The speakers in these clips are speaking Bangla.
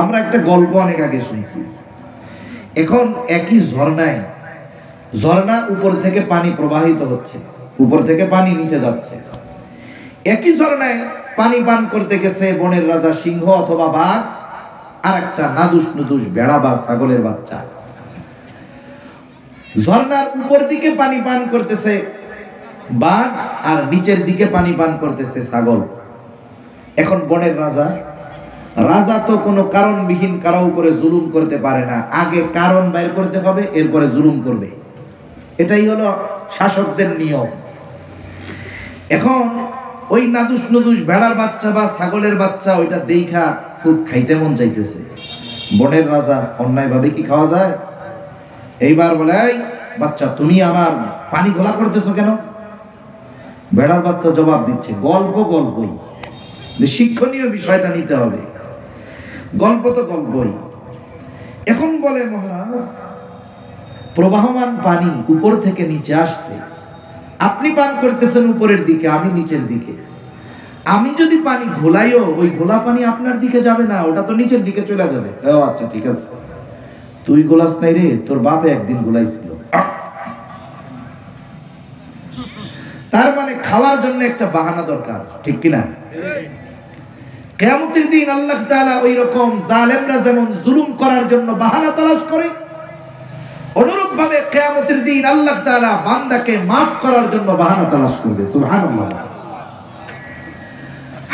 আমরা একটা গল্প অনেক আগে শুনছি। এখন একই ঝর্ণায়, ঝর্ণা উপর থেকে পানি প্রবাহিত হচ্ছে, উপর থেকে পানি নিচে যাচ্ছে। একই ঝর্ণায় পানি পান করতে গেছে বনের রাজা সিংহ অথবা বাঘ, আর একটা নাদুস নুদুস বেড়া বা ছাগলের বাচ্চা। ঝর্ণার উপর দিকে পানি পান করতেছে বাঘ, আর নিচের দিকে পানি পান করতেছে ছাগল। এখন বনের রাজা, রাজা তো কোনো কারণবিহীন কারো উপরে জুলুম করতে পারে না, আগে কারণ বের করতে হবে, এরপরে জুলুম করবে। এটাই হলো শাসকদের নিয়ম। এখন ওই নাদুস নুদুস ভেড়ার বাচ্চা বা ছাগলের বাচ্চা ওইটা দেখা খুব খাইতে মন চাইতেছে। বনের রাজা অন্যায়ভাবে কি খাওয়া যায়? এইবার বলে, এই বাচ্চা, তুমি আমার পানি ঘোলা করতেছো কেন? ভেড়ার বাচ্চা জবাব দিচ্ছে, গল্পই, শিক্ষণীয় বিষয়টা নিতে হবে, গল্প তো গল্পই। এখন বলে, মহারাজ, প্রবাহমান পানি উপর থেকে নিচে আসছে, আপনি পান করতেছেন উপরের দিকে, আমি নিচের দিকে। আমি যদি পানি ঘোলাইও, ওই ঘোলা পানি আপনার দিকে যাবে না, ওটা তো নিচের দিকে চলে যাবে। ও আচ্ছা, ঠিক আছে, তুই গোলাস নাই রে, তোর বাপে একদিন গোলাইছিল। তার মানে খাওয়ার জন্য একটা বাহানা দরকার, ঠিক কিনা? কিয়ামতের দিন আল্লাহ তাআলা ওই রকম জালেমরা যেমন জুলুম করার জন্য বাহানা তালাশ করে, অনুরূপ ভাবে কিয়ামতের দিন আল্লাহ তাআলা বান্দাকে maaf করার জন্য বাহানা তালাশ করবে। সুবহানাল্লাহ।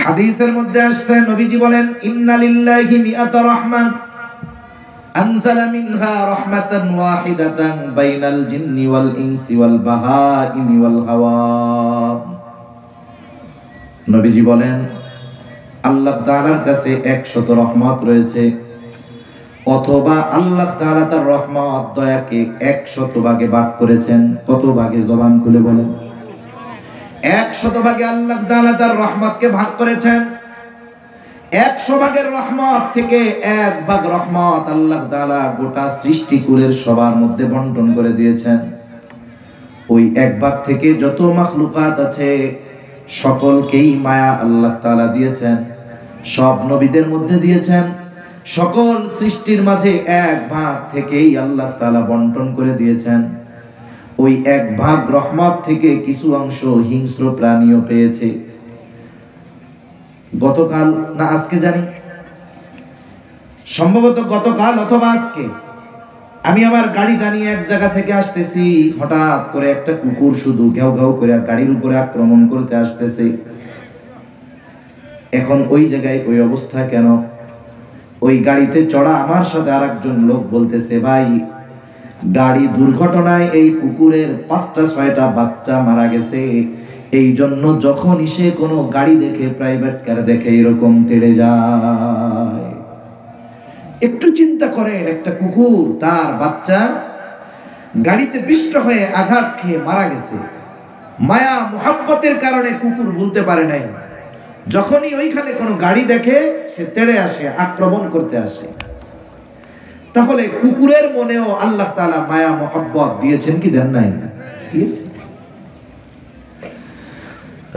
হাদিসের মধ্যে আসছে, নবীজি বলেন, ইন্না লিল্লাহি মিআতা রাহমান আনজালা মিনহা রাহমাতান ওয়াহিদাতান বাইনাল জিন্নি ওয়াল ইনসি ওয়াল বাহাইমি ওয়াল হাওয়া। নবীজি বলেন, আল্লাহ তাআলার কাছে 100 রহমত রয়েছে, অথবা আল্লাহ তাআলা তার রহমত দয়াকে 100 ভাগে ভাগ করেছেন। কত ভাগে? জবান খুলে বলেন। 100 ভাগে আল্লাহ তাআলা তার রহমতকে ভাগ করেছেন। 100 ভাগের রহমত থেকে 1 ভাগ রহমত আল্লাহ তাআলা গোটা সৃষ্টিকুলের সবার মধ্যে বন্টন করে দিয়েছেন। ওই 1 ভাগ থেকে যত মাখলুকাত আছে সকলকেই মায়া আল্লাহ তাআলা দিয়েছেন, সব নবীদের মধ্যে দিয়েছেন। সকল সৃষ্টির মাঝে 1 ভাগ থেকেই আল্লাহ তাআলা বন্টন করে দিয়েছেন। ওই 1 ভাগ রহমত থেকে কিছু অংশ হিংস্র প্রাণীও পেয়েছে। গতকাল না আজকে জানি, সম্ভবত গতকাল অথবা আজকে, আমি আমার গাড়িটা নিয়ে এক জায়গা থেকে আসতেছি, হঠাৎ করে একটা কুকুর শুধু ঘেউ ঘেউ করে গাড়ির উপরে আক্রমণ করতে আসতেছে। এখন ওই জায়গায় ওই অবস্থা কেন? ওই গাড়িতে চড়া আমার সাথে আরেকজন লোক বলতেছে, ভাই, গাড়ি দুর্ঘটনায় এই কুকুরের 5টা 6টা বাচ্চা মারা গেছে, এই জন্য যখন সে কোনো গাড়ি দেখে, প্রাইভেট কার দেখে, এরকম তেড়ে যায়। একটু চিন্তা করেন, একটা কুকুর, তার বাচ্চা গাড়িতে পিষ্ট হয়ে আঘাত খেয়ে মারা গেছে। মায়া মুহাব্বতের কারণে কুকুর ভুলতে পারে নাই, যখনই ওইখানে কোনো গাড়ি দেখে সে তেড়ে আসে, আক্রমণ করতে আসে। তাহলে কুকুরের মনেও আল্লাহ তাআলা মায়া মুহাব্বত দিয়েছেন কি দেন নাই? দিয়েছেন।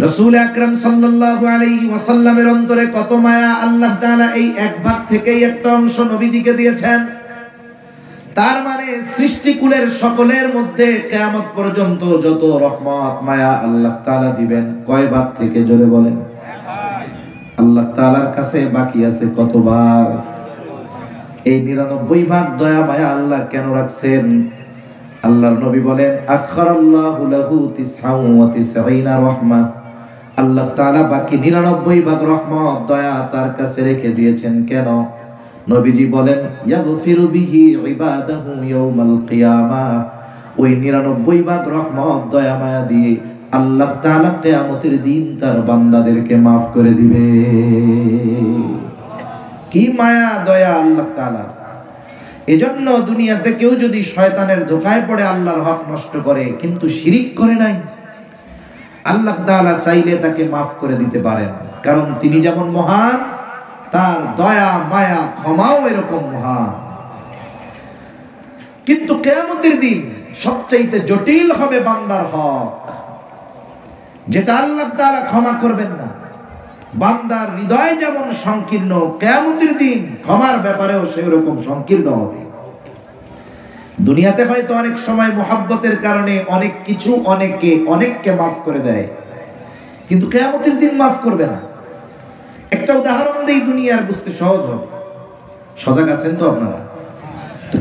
রাসূল আকরাম সাল্লাল্লাহু আলাইহি ওয়াসাল্লামের অন্তরে কত মায়া আল্লাহ তাআলা এই 1 ভাগ থেকেই একটা অংশ নবীজিকে দিয়েছেন। তার মানে সৃষ্টিকুলের সকলের মধ্যে কিয়ামত পর্যন্ত যত রহমত মায়া আল্লাহ তাআলা দিবেন, কয় ভাগ থেকে? জোরে বলেন। আল্লাহ তাআলার কাছে বাকি আছে কত ভাগ? এই 99 ভাগ দয়া মায়া আল্লাহ কেন রাখছেন? আল্লাহর নবী বলেন, আখারাল্লাহু লাহু 99 রাহমা। আল্লাহ তাআলা বাকি 99 ভাগ রহমত দয়া তার কাছে রেখে দিয়েছেন কেন? নবীজি বলেন, ইয়াগফিরু বিহি ইবাদাহু ইয়াউমাল কিয়ামাহ। ওই 99 ভাগ রহমত দয়া মায়া দিয়ে আল্লাহ তাআলা কিয়ামতের দিন তার বান্দাদেরকে maaf করে দিবে। কি মায়া দয়া আল্লাহ তাআলা! এজন্য দুনিয়াতে কেউ যদি শয়তানের ধোঁকায় পড়ে আল্লাহর হক নষ্ট করে কিন্তু শিরিক করে নাই, আল্লাহ তাআলা চাইলে তাকে maaf করে দিতে পারেন, কারণ তিনি যেমন মহান, তার দয়া মায়া ক্ষমাও এরকম মহান। কিন্তু কিয়ামতের দিন সবচাইতে জটিল হবে বান্দার হক, যেটা আল্লাহ তাআলা ক্ষমা করবেন না, বান্দার হৃদয় যেমন সংকীর্ণ, কিয়ামতের দিন ক্ষমার ব্যাপারেও সেরকম সংকীর্ণ হবে। দুনিয়াতে হয়তো অনেক সময় মুহাব্বতের কারণে অনেক কিছু অনেককে মাফ করে দেয়, কিন্তু কিয়ামতের দিন মাফ করবে না। একটা উদাহরণ দেই, দুনিয়ার বুঝতে সহজ হবে। সজাগ আছেন তো আপনারা?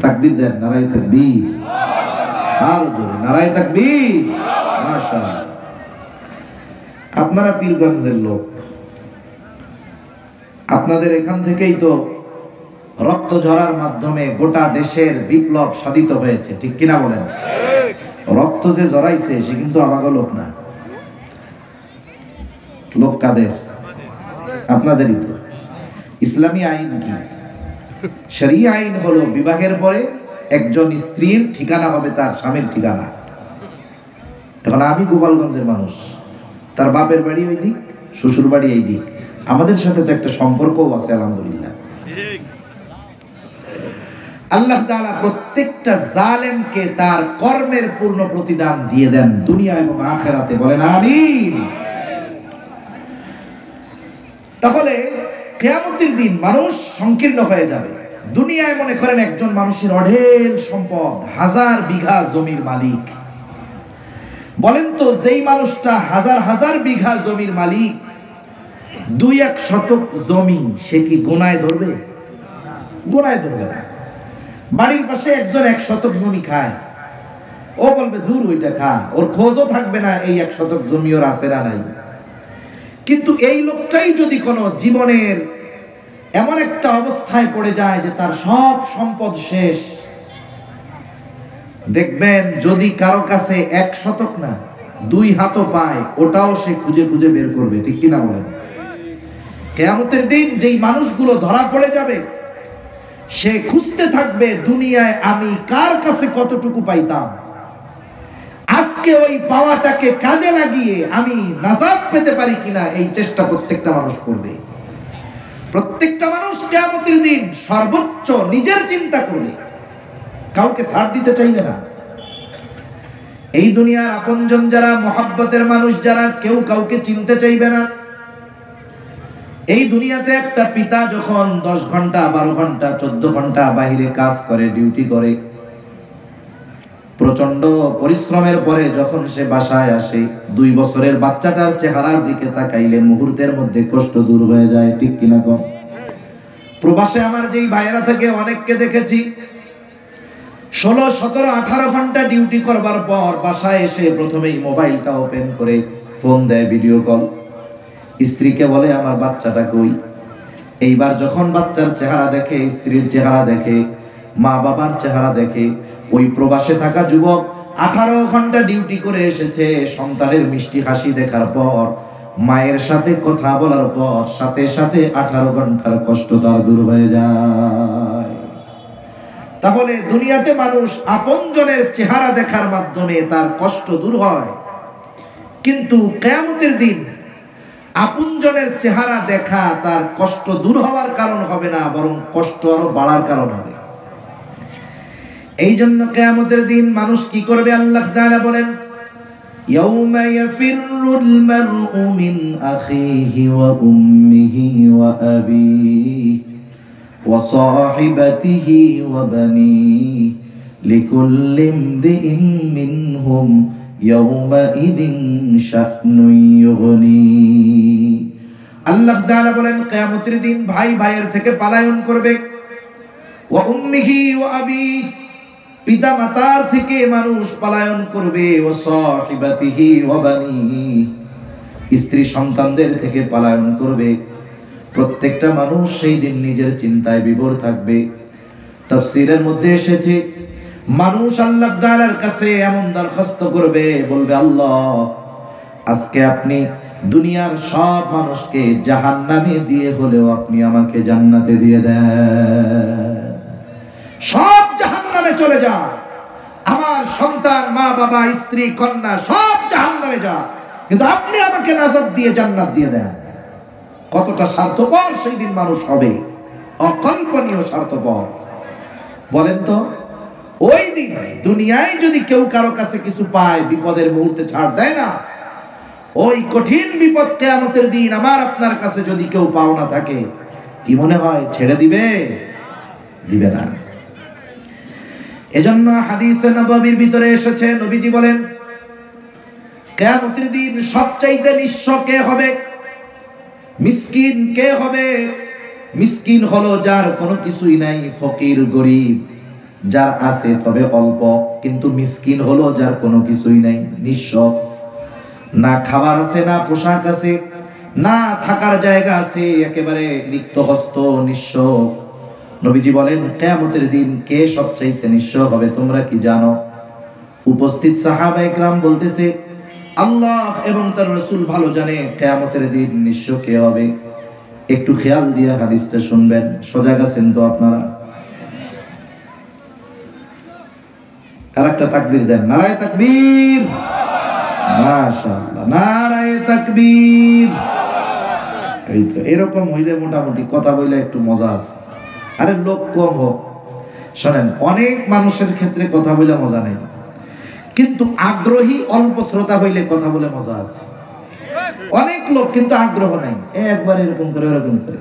তাকবীর দেন, নারায়ে তাকবীর, আরো জোরে নারায়ে তাকবীর, মাশাআল্লাহ। আপনারা পীরগঞ্জের লোক, আপনাদের এখান থেকেই তো রক্ত ঝরার মাধ্যমে গোটা দেশের বিপ্লব সাধিত হয়েছে, ঠিক কিনা বলেন? রক্ত যে ঝরাইছে সে কিন্তু আমাগো লোক না। লোক কাদের? আপনাদেরই তো। ইসলামী আইন কি? শরীয়ত আইন হলো বিবাহের পরে একজন স্ত্রীর ঠিকানা হবে তার স্বামীর ঠিকানা। এখন আমি গোপালগঞ্জের মানুষ, তার বাপের বাড়ি ওই দিক, শ্বশুর বাড়ি এই দিক, আমাদের সাথে তো একটা সম্পর্কও আছে আলহামদুলিল্লাহ। আল্লাহ তাআলা প্রত্যেকটা জালেমকে তার কর্মের পূর্ণ প্রতিদান দিয়ে দেন দুনিয়া এবং আখিরাতে, বলেন আমিন। তাহলে কিয়ামতের দিন মানুষ সংকীর্ণ হয়ে যাবে। দুনিয়ায় মনে করেন একজন মানুষের অঢেল সম্পদ, 1000 বিঘা জমির মালিক। বলেন তো, যেই মানুষটা হাজার বিঘা জমির মালিক, 2-1 শতক জমি সে কি গোনায় ধরবে? গোনায় ধরবে না। বাড়ির পাশে একজন 1 শতক জমি খায়, ও বলবে দূর ওইটা খা, ওর খোঁজও থাকবে না এই 1 শতক জমি ওর আছে না নাই। কিন্তু এই লোকটাই যদি কোনো জীবনের এমন একটা অবস্থায় পড়ে যায় যে তার সব সম্পদ শেষ, দেখবেন যদি কারো কাছে 1 শতক না 2 হাতও পায়, ওটাও সে খুঁজে খুঁজে বের করবে, ঠিক কিনা বলেন? কিয়ামতের দিন যেই মানুষগুলো ধরা পড়ে যাবে, সে খুঁজতে থাকবে দুনিয়ায় আমি কার কাছে কতটুকু পাইতাম, আজকে ওই পাওয়াটাকে কাজে লাগিয়ে আমি নাজাত পেতে পারি কিনা, এই চেষ্টা প্রত্যেকটা মানুষ করবে। প্রত্যেকটা মানুষ কিয়ামতের দিন সর্বোচ্চ নিজের চিন্তা করবে, কাউকে ছাড় দিতে চাইবে না। এই দুনিয়ার আপনজন যারা, মহব্বতের মানুষ যারা, কেউ কাউকে চিনতে চাইবে না। এই দুনিয়াতে একটা পিতা যখন 10 ঘন্টা 12 ঘন্টা 14 ঘন্টা বাইরে কাজ করে, ডিউটি করে, প্রচন্ড পরিশ্রমের পরে যখন সে বাসায় আসে, 2 বছরের বাচ্চাটার চেহারার দিকে তাকাইলে মুহূর্তের মধ্যে কষ্ট দূর হয়ে যায়, ঠিক কিনা কম? প্রবাসে আমার যেই ভাইয়েরা থাকে অনেককে দেখেছি 16, 17, 18 ঘন্টা ডিউটি করবার পর বাসায় এসে প্রথমেই মোবাইলটা ওপেন করে ফোন দেয়, ভিডিও কল। স্ত্রীকে বলে আমার বাচ্চাটা কই। এইবার যখন বাচ্চার চেহারা দেখে, স্ত্রীর চেহারা দেখে, মা বাবার চেহারা দেখে, ওই প্রবাসে থাকা যুবক 18 ঘন্টা ডিউটি করে এসেছে, সন্তানের মিষ্টি হাসি দেখার পর, মায়ের সাথে কথা বলার পর সাথে সাথে 18 ঘন্টার কষ্ট তার দূর হয়ে যায়। তাহলে দুনিয়াতে মানুষ আপনজনের চেহারা দেখার মাধ্যমে তার কষ্ট দূর হয়, কিন্তু কিয়ামতের দিন আপনজনের চেহারা দেখা তার কষ্ট দূর হওয়ার কারণ হবে না, বরং কষ্ট আরো বাড়ার কারণ হবে। এই জন্য কিয়ামতের দিন মানুষ কি করবে? আল্লাহ তাআলা বলেন, ইয়াউমা ইয়াফিরুল মারউ মিন আখিহি ওয়া উম্মিহি ওয়া আবিহি ওয়া সাহিবাতিহি ওয়া বানিহি লিকুল্লি ইমরিইন মিনহুম ইয়াউমা ইযিন শা'নুন ইউগনি। আল্লাহ তাআলা বলেন, কিয়ামতের দিন ভাই ভাইয়ের থেকে পলায়ন করবে। ওয়া উম্মিহি ওয়া আবিহি, পিতা মাতার থেকে মানুষ পলায়ন করবে। ওয়া সাহিবাতিহি ওয়া বানিহি, স্ত্রী সন্তানদের থেকে পলায়ন করবে। প্রত্যেকটা মানুষ সেই দিন নিজের চিন্তায় বিভোর থাকবে। তাফসীরের মধ্যে এসেছে, মানুষ আল্লাহ তাআলার কাছে এমন দরখাস্ত করবে, বলবে আল্লাহ আজকে আপনি দুনিয়ার সব মানুষকে জাহান্নামে দিয়ে হলেও আপনি আমাকে জান্নাতে দিয়ে দেন। সব জাহান্নামে চলে যা, আমার সন্তান, মা বাবা, স্ত্রী, কন্যা সব জাহান্নামে যা, কিন্তু আপনি আমাকে নাজাত দিয়ে জান্নাত দিয়ে দেন। কতটা স্বার্থপর সেই দিন মানুষ হবে, অকল্পনীয় স্বার্থপর। বলেন তো, ওই দিন দুনিয়ায় যদি কেউ কারো কাছে কিছু পায়, বিপদের মুহূর্তে ছাড় দেয় না, ওই কঠিন বিপদ কিয়ামতের দিন আমার আপনার কাছে যদি কেউ পাওনা থাকে, কি মনে হয় ছেড়ে দিবে? দিবে না। এজন্য হাদিসে নববীর ভিতরে এসেছে, নবীজি বলেন কিয়ামতের দিন সবচাইতে নিঃস্ব কে হবে? মিসকিন কে হবে? মিসকিন হলো যার কোনো কিছুই নাই, ফকির গরিব যার আছে তবে অল্প, কিন্তু মিসকিন হলো যার কোনো কিছুই নাই, নিঃস্ব। না খাবার আছে, না পোশাক আছে, না থাকার জায়গা আছে, একেবারে রিক্ত হস্ত, নিঃস্ব। নবীজি বলেন কিয়ামতের দিন কে সবচাইতে নিঃস্ব হবে তোমরা কি জানো? উপস্থিত সাহাবায়ে কেরাম বলতেছে আল্লাহ এবং তার রাসূল ভালো জানে কিয়ামতের দিন নিঃস্ব কে হবে। একটু খেয়াল দিয়ে হাদিসটা শুনবেন। সজাগ আছেন তো আপনারা? আরেকটা তাকবীর দেন, নারায়ে তাকবীর, মাশাআল্লাহ, নারায়ে তাকবীর। এই তো এরকম হইলে মোটামুটি কথা বইলে একটু মজা আছে। আরে লোক কম হোক, শোনেন, অনেক মানুষের ক্ষেত্রে কথা বলে মজা নেই, কিন্তু আগ্রহী অল্প শ্রোতা হইলে কথা বলে মজা আছে। অনেক লোক কিন্তু আগ্রহ নাই, একবার এরকম করে ওরকম করে।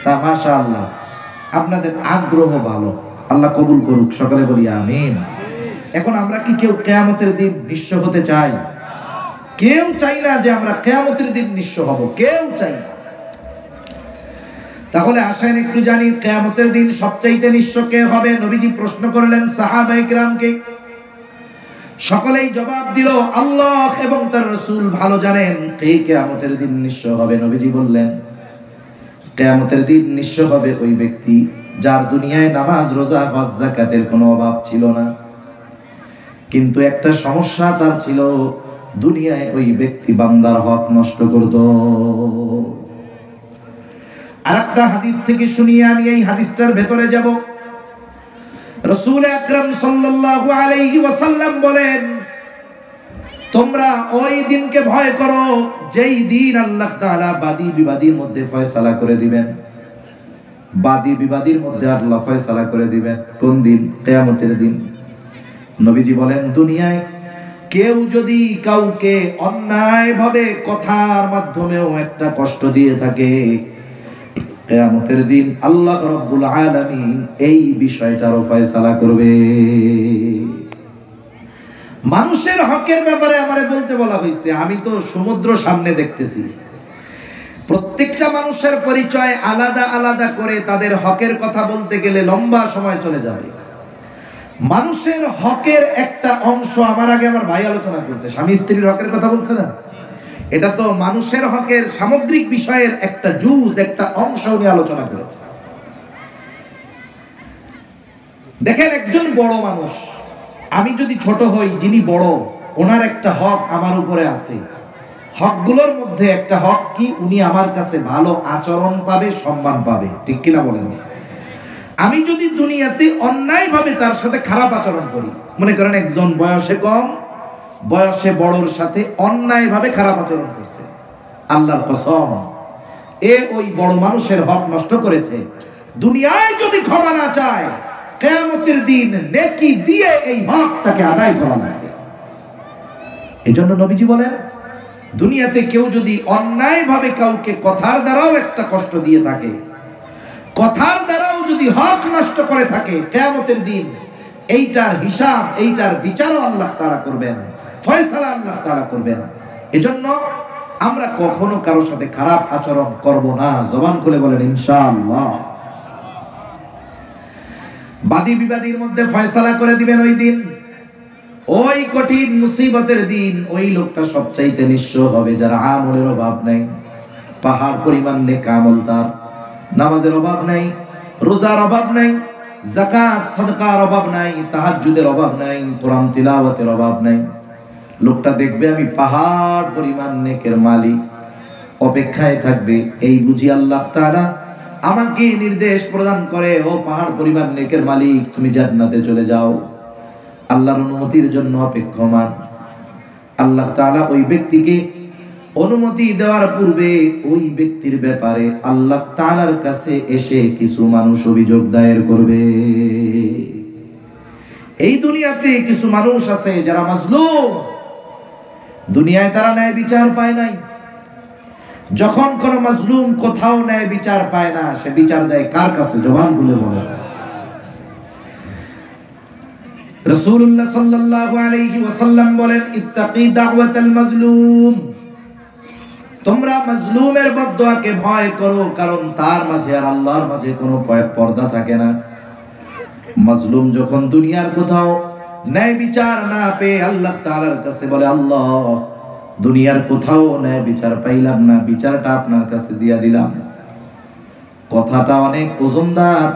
তা মাশাআল্লাহ, আপনাদের আগ্রহ ভালো, আল্লাহ কবুল করুক, সকলে বলি আমিন। এখন আমরা কি কেউ কিয়ামতের দিন নিঃস্ব হতে চাই? কেউ চাই না যে আমরা কিয়ামতের দিন নিঃস্ব হব, কেউ চাই না। তাহলে আসেন একটু জানি কিয়ামতের দিন সবচাইতে নিঃস্ব কে হবে। নবীজি প্রশ্ন করলেন সাহাবায়ে কেরামকে, সকলেই জবাব দিল আল্লাহ এবং তার রাসূল ভালো জানেন কে কিয়ামতের দিন নিঃস্ব হবে। নবীজি বললেন কিয়ামতের দিন নিঃস্ব হবে ওই ব্যক্তি যার দুনিয়ায় নামাজ, রোজা, হজ, যাকাতের কোনো অভাব ছিল না, কিন্তু একটা সমস্যা তার ছিল, দুনিয়ায় ওই ব্যক্তি বান্দার হক নষ্ট করত। আরেকটা হাদিস থেকে শুনিয়ে আমি এই হাদিসটার ভেতরে যাব। রাসূল আকরাম সাল্লাল্লাহু আলাইহি ওয়াসাল্লাম বলেন, তোমরা ওই দিনকে ভয় করো যেই দিন আল্লাহ তাআলা বাদী বিবাদীর মধ্যে ফয়সালা করে দিবেন। বাদী বিবাদীর মধ্যে আল্লাহ ফয়সালা করে দিবেন। কোন দিন? কিয়ামতের দিন। নবীজি বলেন দুনিয়ায় কেউ যদি কাউকে অন্যায়ভাবে কথার মাধ্যমেও একটা কষ্ট দিয়ে থাকে, কিয়ামতের দিন আল্লাহ রাব্বুল আলামিন এই বিষয়টারও ফয়সালা করবে। মানুষের হকের ব্যাপারে আমারে বলতে বলা হয়েছে, আমি তো সমুদ্র সামনে দেখতেছি, প্রত্যেকটা মানুষের পরিচয় আলাদা আলাদা করে তাদের হকের কথা বলতে গেলে লম্বা সময় চলে যাবে। মানুষের হকের একটা অংশ আমার আগে আমার ভাই আলোচনা করছে, স্বামী স্ত্রীর হকের কথা বলছে না, এটা তো মানুষের হকের সামগ্রিক বিষয়ের একটা জুজ, একটা অংশ উনি আলোচনা করেছে। দেখেন, একজন বড় মানুষ, আমি যদি ছোট হই, যিনি বড় ওনার একটা হক আমার উপরে আছে। হকগুলোর মধ্যে একটা হক কি? উনি আমার কাছে ভালো আচরণ পাবে, সম্মান পাবে, ঠিক কিনা বলেন? আমি যদি দুনিয়াতে অন্যায়ভাবে তার সাথে খারাপ আচরণ করি, মনে করেন একজন বয়সে কম, বয়সে বড়র সাথে অন্যায়ভাবে খারাপ আচরণ করছে, আল্লাহর কসম ওই বড় মানুষের হক নষ্ট করেছে। দুনিয়ায় যদি ক্ষমা না চায়, কিয়ামতের দিন নেকি দিয়ে এই হক তাকে আদায় করা লাগবে। এজন্য নবীজি বলেন দুনিয়াতে কেউ যদি অন্যায়ভাবে কাউকে কথার দ্বারাও একটা কষ্ট দিয়ে থাকে, কথার দ্বারাও যদি হক নষ্ট করে থাকে, কিয়ামতের দিন এইটার হিসাব, এইটার বিচারও আল্লাহ তাআলা করবেন, ফয়সালা আল্লাহ তাআলা করবেন। এজন্য আমরা কখনো কারোর সাথে খারাপ আচরণ করব না, জবান খুলে বলেন ইনশাআল্লাহ। বাদী বিবাদীর মধ্যে ফয়সালা করে দিবেন ওই দিন, ওই কঠিন মুসিবতের দিন। ওই লোকটা সবচাইতে নিঃস্ব হবে যার আমলের অভাব নাই, পাহাড় পরিমাণ নেক আমল তার, নামাজের অভাব নাই, রোজার অভাব নাই, যাকাত সাদকার অভাব নাই, তাহাজ্জুদের অভাব নাই, কোরআন তিলাওয়াতের অভাব নাই। লোকটা দেখবে আমি পাহাড় পরিমাণ নেকের মালিক, অপেক্ষায় থাকবে এই বুঝি আল্লাহ তাআলা আমাকে নির্দেশ প্রদান করে, ও পাহাড় পরিমাণ নেকের মালিক তুমি জান্নাতে চলে যাও। আল্লাহর অনুমতির জন্য অপেক্ষমান। আল্লাহ তাআলা ওই ব্যক্তিকে অনুমতি দেওয়ার পূর্বে ওই ব্যক্তির ব্যাপারে আল্লাহ তাআলার কাছে এসে কিছু মানুষ অভিযোগ দায়ের করবে। এই দুনিয়াতে কিছু মানুষ আছে যারা মাজলুম, দুনিয়ায় তারা ন্যায় বিচার পায় নাই। যখন কোন মাজলুম কোথাও ন্যায় বিচার পায় না, সে বিচার দেয় কার কাছে? জবান খুলে বলে। রাসূলুল্লাহ সাল্লাল্লাহু আলাইহি ওয়াসাল্লাম বলেন, ইত্তাকি দাওয়াতাল মাজলুম, তোমরা মাজলুমের বদদুয়াকে ভয় করো, কারণ তার মাঝে আর আল্লাহর মাঝে কোনো পর্দা থাকে না। মাজলুম যখন দুনিয়ার কোথাও ন্যায় বিচার না পেয়ে আল্লাহ তাআলার কাছে বলে, আল্লাহ দুনিয়ার কোথাও ন্যায় বিচার পাইলাম না, বিচারটা আপনার কাছে দিয়া দিলাম, কথাটা অনেক ওজনদার।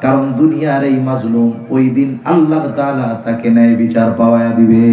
কারণ দুনিয়ার এই মাজলুম ওই দিন আল্লাহ তাআলা তাকে ন্যায় বিচার পাওয়ায়া দিবে।